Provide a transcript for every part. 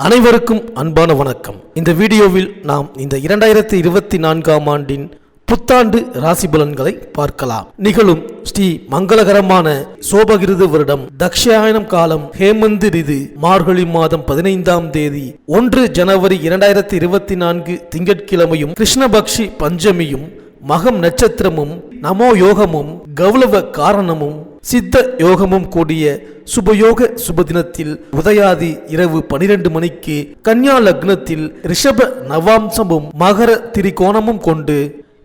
அனைவருக்கும் அன்பான வணக்கம். இந்த வீடியோவில் நாம் இந்த 2024ஆம் ஆண்டின் புத்தாண்டு ராசி பலன்களை பார்க்கலாம். நிகழும் ஸ்ரீ மங்களகரமான சோபகிருது வருடம் தக்ஷாயனம் காலம் ஹேமந்த் ரிது மார்கழி மாதம் 15ஆம் தேதி 1 ஜனவரி 2024 திங்கட்கிழமையும் கிருஷ்ணபக்ஷி பஞ்சமியும் மகம் நட்சத்திரமும் நமோ யோகமும் கௌலவ காரணமும் சித்த யோகமும் கூடிய சுபயோக சுபதினத்தில் உதயாதி இரவு 12 மணிக்கு கன்யா லக்னத்தில் ரிஷப நவாம்சமும் மகர திரிகோணமும் கொண்டு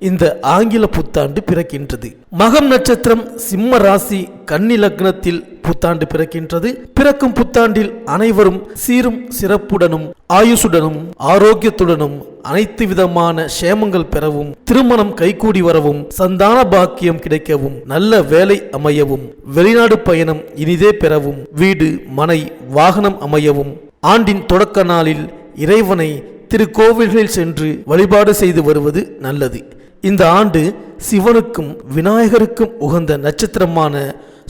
இந்த ஆங்கில புத்தாண்டு பிறக்கின்றது. மகம் நட்சத்திரம் சிம்ம ராசி கன்னி லக்னத்தில் புத்தாண்டு பிறக்கின்றது. பிறக்கும் புத்தாண்டில் அனைவரும் சீரும் சிறப்புடனும் ஆயுசுடனும் ஆரோக்கியத்துடனும் அனைத்து விதமான சேமங்கள் பெறவும், திருமணம் கைகூடி வரவும், சந்தான பாக்கியம் கிடைக்கவும், நல்ல வேலை அமையவும், வெளிநாடு பயணம் இனிதே பெறவும், வீடு மனை வாகனம் அமையவும், ஆண்டின் தொடக்க நாளில் இறைவனை திருக்கோவில்களில் சென்று வழிபாடு செய்து வருவது நல்லது. இந்த ஆண்டு சிவனுக்கும் விநாயகருக்கும் உகந்த நட்சத்திரமான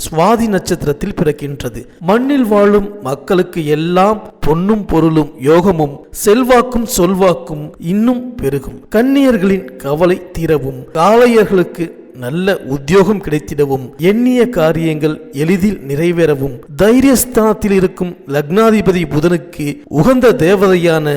சுவாதி நட்சத்திரத்தில் பிறக்கின்றது. மண்ணில் வாழும் மக்களுக்கு எல்லாம் பொன்னும் பொருளும் யோகமும் செல்வாக்கும் சொல்வாக்கும் இன்னும் பெருகும். கன்னியர்களின் கவலை தீரவும், காளையர்களுக்கு நல்ல உத்தியோகம் கிடைத்திடவும், எண்ணிய காரியங்கள் எளிதில் நிறைவேறவும், தைரியஸ்தானத்தில் இருக்கும் லக்னாதிபதி புதனுக்கு உகந்த தேவதையான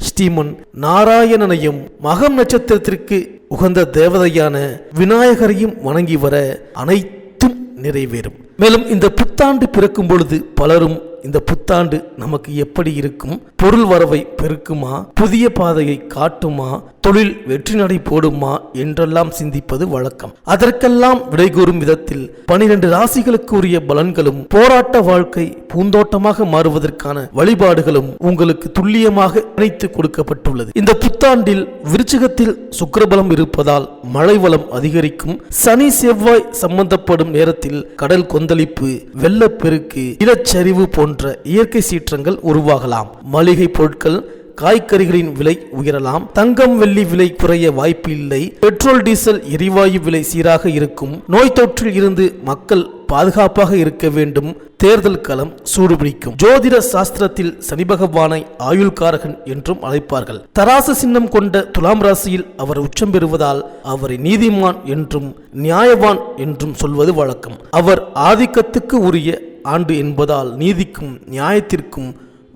ஸ்ரீமன் நாராயணனையும் மகம் நட்சத்திரத்திற்கு உகந்த தேவதையான விநாயகரையும் வணங்கி வர அனைத்தும் நிறைவேறும். மேலும் இந்த புத்தாண்டு பிறக்கும் பொழுது பலரும் இந்த புத்தாண்டு நமக்கு எப்படி இருக்கும், பொருள் வரவை பெருக்குமா, புதிய பாதையை காட்டுமா, தொழில் வெற்றி நடை போடுமா என்றெல்லாம் சிந்திப்பது வழக்கம். அதற்கெல்லாம் விடைகூறும் விதத்தில் 12 ராசிகளுக்கு உரிய பலன்களும் போராட்ட வாழ்க்கை பூந்தோட்டமாக மாறுவதற்கான வழிபாடுகளும் உங்களுக்கு துல்லியமாக இணைத்து கொடுக்கப்பட்டுள்ளது. இந்த புத்தாண்டில் விருச்சிகத்தில் சுக்கிரபலம் இருப்பதால் மழை வளம் அதிகரிக்கும். சனி செவ்வாய் சம்பந்தப்படும் நேரத்தில் கடல் கொந்தளிப்பு, வெள்ளப்பெருக்கு, நிலச்சரிவு போன்ற இயற்கை சீற்றங்கள் உருவாகலாம். மளிகை பொருட்கள் காய்கறிகளின் விலை உயரலாம். தங்கம் வெள்ளி விலை குறைய வாய்ப்பு இல்லை. பெட்ரோல் டீசல் எரிவாயு விலை சீராக இருக்கும். நோய் தொற்றில் இருந்து மக்கள் பாதுகாப்பாக இருக்க வேண்டும். தேர்தல் களம் சூடுபிடிக்கும். ஜோதிட சாஸ்திரத்தில் சனி பகவானை ஆயுள்காரகன் என்றும் அழைப்பார்கள். தராசு சின்னம் கொண்ட துலாம் ராசியில் அவர் உச்சம் பெறுவதால் அவரை நீதிமான் என்றும் நியாயவான் என்றும் சொல்வது வழக்கம். அவர் ஆதிக்கத்துக்கு உரிய ஆண்டு என்பதால் நீதிக்கும் நியாயத்திற்கும்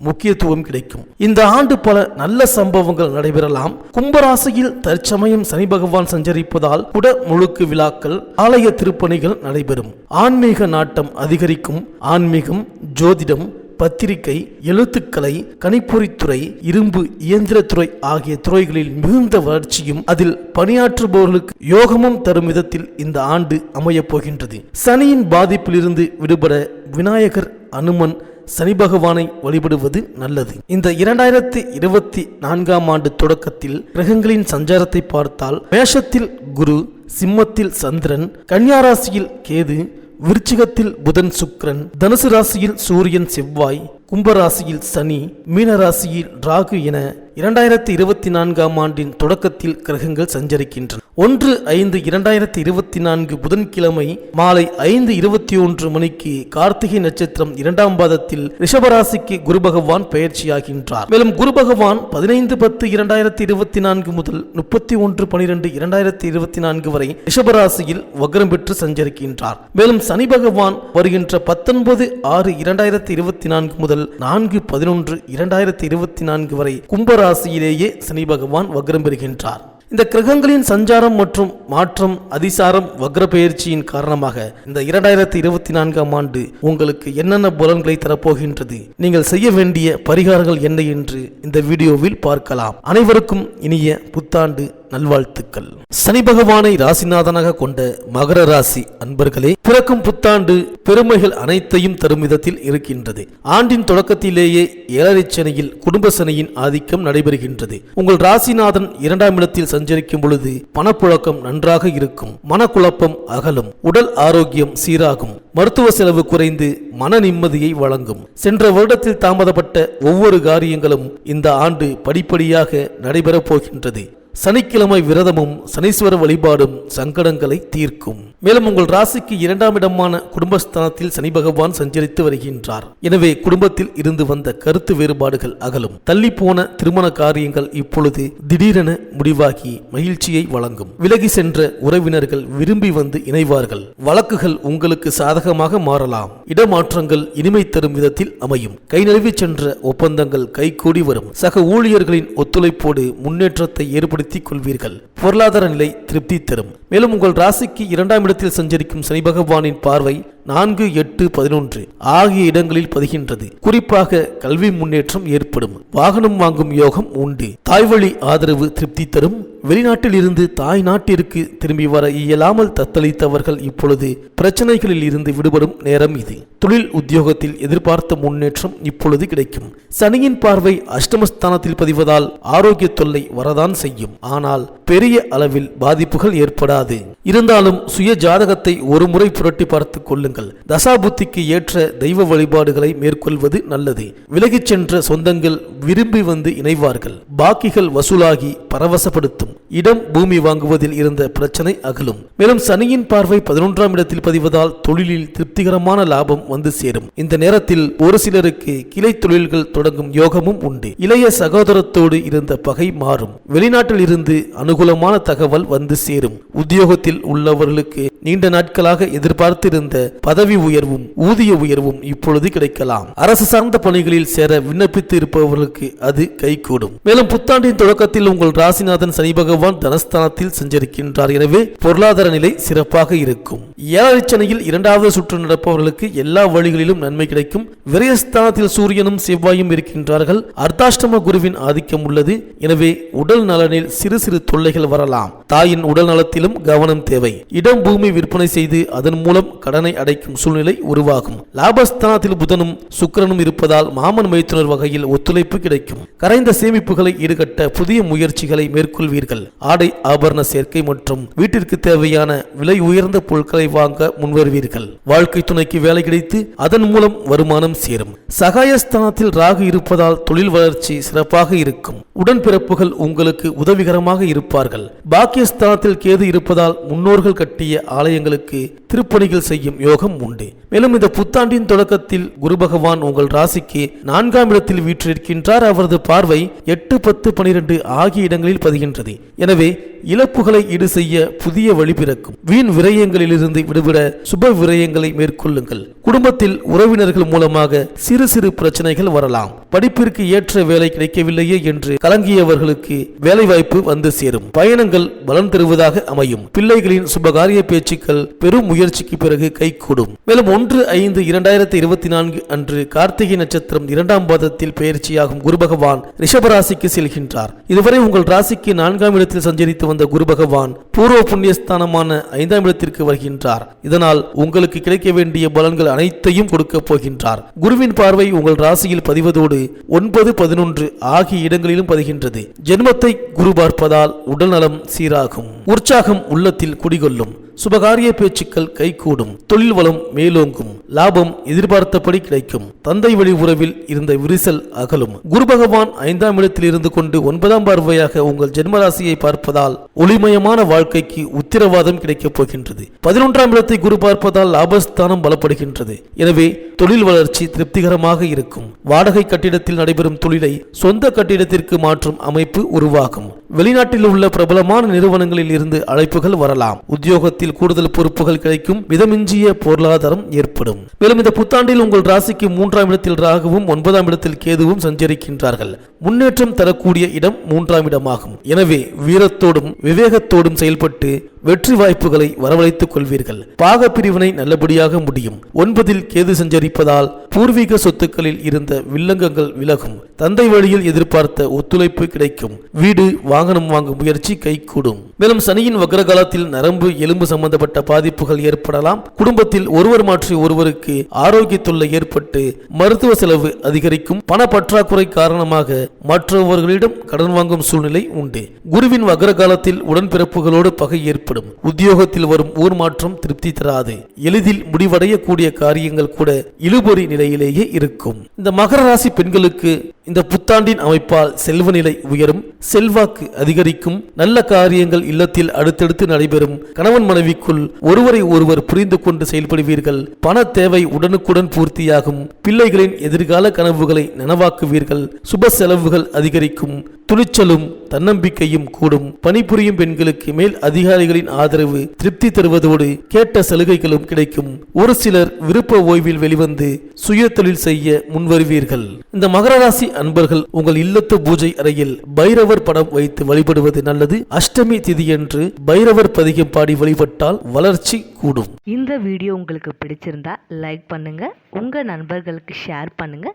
முக்கியத்துவம் கிடைக்கும். இந்த ஆண்டு பல நல்ல சம்பவங்கள் நடைபெறலாம். கும்பராசியில் தற்சமயம் சனி பகவான் சஞ்சரிப்பதால் குட முழுக்கு விழாக்கள், ஆலய திருப்பணிகள் நடைபெறும். ஆன்மீக நாட்டம் அதிகரிக்கும். ஆன்மீகம், ஜோதிடம், பத்திரிகை, எழுத்துக்கலை, கணிப்பொறித்துறை, இரும்பு இயந்திரத்துறை ஆகிய துறைகளில் மிகுந்த வளர்ச்சியும் அதில் பணியாற்றுபவர்களுக்கு யோகமும் தரும் விதத்தில் இந்த ஆண்டு அமையப் போகின்றது. சனியின் பாதிப்பிலிருந்து விடுபட விநாயகர், அனுமன், சனி பகவானை வழிபடுவது நல்லது. இந்த 2024ஆம் ஆண்டு தொடக்கத்தில் கிரகங்களின் சஞ்சாரத்தை பார்த்தால் மேஷத்தில் குரு, சிம்மத்தில் சந்திரன், கன்னியாராசியில் கேது, விருச்சிகத்தில் புதன் சுக்கிரன், தனுசு ராசியில் சூரியன் செவ்வாய், கும்பராசியில் சனி, மீனராசியில் ராகு என 2024ஆம் ஆண்டின் தொடக்கத்தில் கிரகங்கள் சஞ்சரிக்கின்றன. 1/5/2024 புதன்கிழமை மாலை 5:21 மணிக்கு கார்த்திகை நட்சத்திரம் 2ஆம் பாதத்தில் ரிஷபராசிக்கு குரு பகவான் பெயர்ச்சியாகின்றார். மேலும் குரு பகவான் 15/10/2024 முதல் 31/12/2024 வரை ரிஷபராசியில் வக்ரம் பெற்று சஞ்சரிக்கின்றார். மேலும் சனி பகவான் வருகின்ற 19/6/2024 முதல் 4/11/2024 வரை கும்பராசியிலேயே சனி பகவான் வக்ரம் பெறுகின்றார். இந்த கிரகங்களின் சஞ்சாரம் மற்றும் மாற்றம், அதிசாரம், வக்ர பெயர்ச்சியின் காரணமாக இந்த 2024ஆம் ஆண்டு உங்களுக்கு என்னென்ன பலன்களை தரப்போகின்றது, நீங்கள் செய்ய வேண்டிய பரிகாரங்கள் என்ன என்று இந்த வீடியோவில் பார்க்கலாம். அனைவருக்கும் இனிய புத்தாண்டு நல்வாழ்த்துக்கள். சனி பகவானை ராசிநாதனாக கொண்ட மகர ராசி அன்பர்களே, பிறக்கும் புத்தாண்டு பெருமைகள் அனைத்தையும் தரும் விதத்தில் இருக்கின்றது. ஆண்டின் தொடக்கத்திலேயே 7 சனியில் குடும்ப சனியின் ஆதிக்கம் நடைபெறுகின்றது. உங்கள் ராசிநாதன் 2ஆம் இடத்தில் சஞ்சரிக்கும் பொழுது பணப்புழக்கம் நன்றாக இருக்கும். மனக்குழப்பம் அகலும். உடல் ஆரோக்கியம் சீராகும். மருத்துவ செலவு குறைந்து மன நிம்மதியை வழங்கும். சென்ற வருடத்தில் தாமதப்பட்ட ஒவ்வொரு காரியங்களும் இந்த ஆண்டு படிப்படியாக நடைபெறப் போகின்றது. சனிக்கிழமை விரதமும் சனீஸ்வர வழிபாடும் சங்கடங்களை தீர்க்கும். மேலும் உங்கள் ராசிக்கு 2ஆம் இடமான குடும்பஸ்தானத்தில் சனி பகவான் சஞ்சரித்து வருகின்றார். எனவே குடும்பத்தில் இருந்து வந்த கருத்து வேறுபாடுகள் அகலும். தள்ளி போன திருமண காரியங்கள் இப்பொழுது திடீரென முடிவாகி மகிழ்ச்சியை வழங்கும். விலகி சென்ற உறவினர்கள் விரும்பி வந்து இணைவார்கள். வழக்குகள் உங்களுக்கு சாதகமாக மாறலாம். இடமாற்றங்கள் இனிமை தரும் விதத்தில் அமையும். கை நழுவி சென்ற ஒப்பந்தங்கள் கைகூடி வரும். சக ஊழியர்களின் ஒத்துழைப்போடு முன்னேற்றத்தை ஏற்படுத்திக் கொள்வீர்கள். பொருளாதார நிலை திருப்தி தரும். மேலும் உங்கள் ராசிக்கு 2ஆம் இடத்தில் சஞ்சரிக்கும் சனி பகவானின் பார்வை 4, 8, 11 ஆகிய இடங்களில் பதிகின்றது. குறிப்பாக கல்வி முன்னேற்றம் ஏற்படும். வாகனம் வாங்கும் யோகம் உண்டு. தாய்வழி ஆதரவு திருப்தி தரும். வெளிநாட்டில் இருந்து தாய் நாட்டிற்கு திரும்பி வர இயலாமல் தத்தளித்தவர்கள் இப்பொழுது பிரச்சனைகளில் இருந்து விடுபடும் நேரம் இது. தொழில் உத்தியோகத்தில் எதிர்பார்த்த முன்னேற்றம் இப்பொழுது கிடைக்கும். சனியின் பார்வை அஷ்டமஸ்தானத்தில் பதிவதால் ஆரோக்கிய தொல்லை வரதான் செய்யும். ஆனால் பெரிய அளவில் பாதிப்புகள் ஏற்படாது. இருந்தாலும் சுய ஜாதகத்தை ஒரு முறை புரட்டி பார்த்துக் கொள்ளுங்கள். தசாபுத்திக்கு ஏற்ற தெய்வ வழிபாடுகளை மேற்கொள்வது நல்லது. விலகிச் சென்ற சொந்தங்கள் விரும்பி வந்து இணைவார்கள். பாக்கிகள் வசூலாகி பரவசப்படுத்தும். இடம் பூமி வாங்குவதில் இருந்த பிரச்சனை அகலும். மேலும் சனியின் பார்வை 11ஆம் இடத்தில் பதிவதால் தொழிலில் திருப்திகரமான லாபம் வந்து சேரும். இந்த நேரத்தில் ஒரு சிலருக்கு கிளை தொழில்கள் தொடங்கும் யோகமும் உண்டு. இளைய சகோதரத்தோடு இருந்த பகை மாறும். வெளிநாட்டில் இருந்து அனுகூலமான தகவல் வந்து சேரும். உத்தியோகத்தில் உள்ளவர்களுக்கு நீண்ட நாட்களாக எதிர்பார்த்திருந்த பதவி உயர்வும் ஊதிய உயர்வும் இப்பொழுது கிடைக்கலாம். அரசு சார்ந்த பணிகளில் சேர விண்ணப்பித்து இருப்பவர்களுக்கு அது கைகூடும். மேலும் புத்தாண்டின் தொடக்கத்தில் உங்கள் ராசிநாதன் சனி பகவான் தனஸ்தானத்தில் சஞ்சரிக்கின்றார். எனவே பொருளாதார நிலை சிறப்பாக இருக்கும். 7 சனியில் 2வது சுற்று நடப்பவர்களுக்கு எல்லா வழிகளிலும் நன்மை கிடைக்கும். விரயஸ்தானத்தில் சூரியனும் செவ்வாயும் இருக்கின்றார்கள். அர்த்தாஷ்டம குருவின் ஆதிக்கம் உள்ளது. எனவே உடல் நலனில் சிறு சிறு தொல்லைகள் வரலாம். தாயின் உடல் நலத்திலும் கவனம் தேவை. இடம் பூமி விற்பனை செய்து அதன் மூலம் கடனை அடைக்கும் சூழ்நிலை உருவாகும். லாபஸ்தானத்தில் புதனும் சுக்கிரனும் இருப்பதால் மாமன் மைத்துனர் வகையில் ஒத்துழைப்பு கிடைக்கும். கரைந்த சேமிப்புகளை ஈடுகட்ட புதிய முயற்சிகளை மேற்கொள்வீர்கள். ஆடை ஆபரண சேர்க்கை மற்றும் வீட்டிற்கு தேவையான விலை உயர்ந்த பொருட்களை வாங்க முன்வருவீர்கள். வாழ்க்கை துணைக்கு வேலை கிடைத்து அதன் மூலம் வருமானம் சேரும். சகாயஸ்தானத்தில் ராகு இருப்பதால் தொழில் வளர்ச்சி சிறப்பாக இருக்கும். உடன்பிறப்புகள் உங்களுக்கு உதவிகரமாக இருப்பார்கள். பாக்கியஸ்தானத்தில் கேது இருப்பதால் முன்னோர்கள் கட்டிய ஆலயங்களுக்கு திருப்பணிகள் செய்யும் யோகம் உண்டு. மேலும் இந்த புத்தாண்டின் தொடக்கத்தில் குரு பகவான் உங்கள் ராசிக்கு 4ஆம் இடத்தில் வீற்றிருக்கின்றார். அவரது பார்வை 8, 10, 12 ஆகிய இடங்களில் பதிகின்றது. எனவே இழப்புகளை ஈடு செய்ய புதிய வழி பிறக்கும். வீண் விரயங்களிலிருந்து விடுபட சுப விரயங்களை மேற்கொள்ளுங்கள். குடும்பத்தில் உறவினர்கள் மூலமாக சிறு சிறு பிரச்சனைகள் வரலாம். படிப்பிற்கு ஏற்ற வேலை கிடைக்கவில்லையே என்று கலங்கியவர்களுக்கு வேலை வாய்ப்பு வந்து சேரும். பயணங்கள் பலன் தருவதாக அமையும். பிள்ளைகளின் சுபகாரிய பேச்சுக்கள் பெரும் முயற்சிக்கு பிறகு கைகூடும். மேலும் 1/5/2024 அன்று கார்த்திகை நட்சத்திரம் 2ஆம் பாதத்தில் பெயர்ச்சியாகும் குரு பகவான் ரிஷபராசிக்கு செல்கின்றார். இதுவரை உங்கள் ராசிக்கு 4ஆம் இடத்தில் சஞ்சரித்து வந்த குரு பகவான் பூர்வ புண்ணியஸ்தானமான 5ஆம் இடத்திற்கு வருகின்றார். இதனால் உங்களுக்கு கிடைக்க வேண்டிய பலன்கள் அனைத்தையும் கொடுக்க போகின்றார். குருவின் பார்வை உங்கள் ராசியில் பதிவதோடு 9, 11 ஆகிய இடங்களிலும் பதிகின்றது. ஜென்மத்தை குரு பார்ப்பதால் உடல் நலம் சீராகும். உற்சாகம் உள்ளத்தில் குடிகொள்ளும். சுபகாரிய பேச்சுக்கள் கைகூடும். தொழில் வளம் மேலோங்கும். லாபம் எதிர்பார்த்தபடி கிடைக்கும். தந்தை வழி உறவில் இருந்த விரிசல் அகலும். குரு பகவான் 5ஆம் இடத்தில் இருந்து கொண்டு 9ஆம் பார்வையாக உங்கள் ஜென்மராசியை பார்ப்பதால் ஒளிமயமான வாழ்க்கைக்கு உத்தரவாதம் கிடைக்கப் போகின்றது. 11ஆம் இடத்தை குரு பார்ப்பதால் லாபஸ்தானம் பலப்படுகின்றது. எனவே தொழில் வளர்ச்சி திருப்திகரமாக இருக்கும். வாடகை கட்டிடத்தில் நடைபெறும் தொழிலை சொந்த கட்டிடத்திற்கு மாற்றும் அமைப்பு உருவாகும். வெளிநாட்டில் உள்ள பிரபலமான நிறுவனங்களில் இருந்து அழைப்புகள் வரலாம். உத்தியோகத்தில் கூடுதல் பொறுப்புகள் கிடைக்கும். மிதமிஞ்சிய பொருளாதாரம் ஏற்படும். மேலும் இந்த புத்தாண்டில் உங்கள் ராசிக்கு 3ஆம் இடத்தில் ராகுவும் 9ஆம் இடத்தில் கேதுவும் சஞ்சரிக்கின்றார்கள். முன்னேற்றம் தரக்கூடிய இடம் 3ஆம் இடமாகும். எனவே வீரத்தோடும் விவேகத்தோடும் செயல்பட்டு வெற்றி வாய்ப்புகளை வரவழைத்துக் கொள்வீர்கள். பாக பிரிவினை நல்லபடியாக முடியும். 9இல் கேது சஞ்சரிப்பதால் பூர்வீக சொத்துக்களில் இருந்த வில்லங்கங்கள் விலகும். தந்தை வழியில் எதிர்பார்த்த ஒத்துழைப்பு கிடைக்கும். வீடு வாகனம் வாங்கும் முயற்சி கைகூடும். மேலும் சனியின் வக்ரகாலத்தில் நரம்பு எலும்பு சம்பந்தப்பட்ட பாதிப்புகள் ஏற்படலாம். குடும்பத்தில் ஒருவர் மாற்றி ஒருவருக்கு ஆரோக்கிய தொல்லை ஏற்பட்டு மருத்துவ செலவு அதிகரிக்கும். பண பற்றாக்குறை காரணமாக மற்றவர்களிடம் கடன் வாங்கும் சூழ்நிலை உண்டு. குருவின் வக்ரகாலத்தில் உடன்பிறப்புகளோடு பகை ஏற்படும். உத்தியோகத்தில் வரும் ஊர் மாற்றம் திருப்தி தராது. எளிதில் முடிவடையக்கூடிய காரியங்கள் கூட இழுபறி நிலையிலேயே இருக்கும். இந்த மகர ராசி பெண்களுக்கு இந்த புத்தாண்டின் அமைப்பால் செல்வநிலை உயரும், செல்வாக்கு அதிகரிக்கும், நல்ல காரியங்கள் இல்லத்தில் அடுத்தடுத்து நடைபெறும், கணவன் மனைவிக்குள் ஒருவரை ஒருவர் புரிந்து கொண்டு செயல்படுவீர்கள், பண தேவை உடனுக்குடன் பூர்த்தியாகும், பிள்ளைகளின் எதிர்கால கனவுகளை நனவாக்குவீர்கள், சுப செலவுகள் அதிகரிக்கும், துணிச்சலும் தன்னம்பிக்கையும் கூடும், பணிபுரியும் பெண்களுக்கு மேல் அதிகாரிகளின் ஆதரவு திருப்தி தருவதோடு கேட்ட சலுகைகளும் கிடைக்கும், ஒரு சிலர் விருப்ப ஓய்வில் வெளிவந்து சுய தொழில் செய்ய முன்வருவீர்கள். இந்த மகர ராசி அன்பர்கள் உங்கள் இல்லத்து பூஜை அறையில் பைரவர் படம் வைத்து வழிபடுவது நல்லது. அஷ்டமி திதியன்று பைரவர் பதிகம் பாடி வழிபட்டால் வளர்ச்சி கூடும். இந்த வீடியோ உங்களுக்கு பிடிச்சிருந்தா லைக் பண்ணுங்க, உங்க நண்பர்களுக்கு ஷேர் பண்ணுங்க,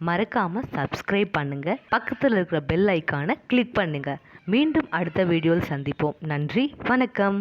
மறக்காம சப்ஸ்கிரைப் பண்ணுங்க, பக்கத்தில் இருக்கிற பெல் ஐக்கானை கிளிக் பண்ணுங்க. மீண்டும் அடுத்த வீடியோவில் சந்திப்போம். நன்றி, வணக்கம்.